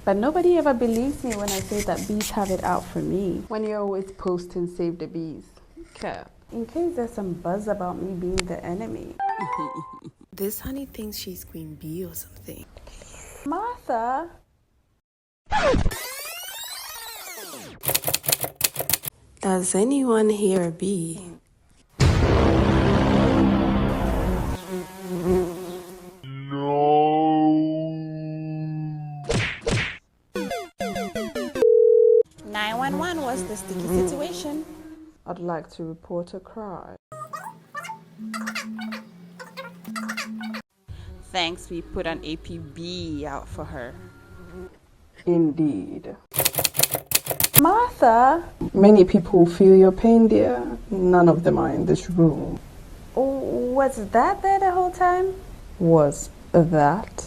But nobody ever believes me when I say that bees have it out for me. When you're always posting save the bees. Cap. In case there's some buzz about me being the enemy. This honey thinks she's Queen Bee or something. Martha? Does anyone hear a bee? No. 911, what's the sticky situation? I'd like to report a crime. Thanks, we put an APB out for her. Indeed. Martha! Many people feel your pain, dear. None of them are in this room. Was that there the whole time? Was that?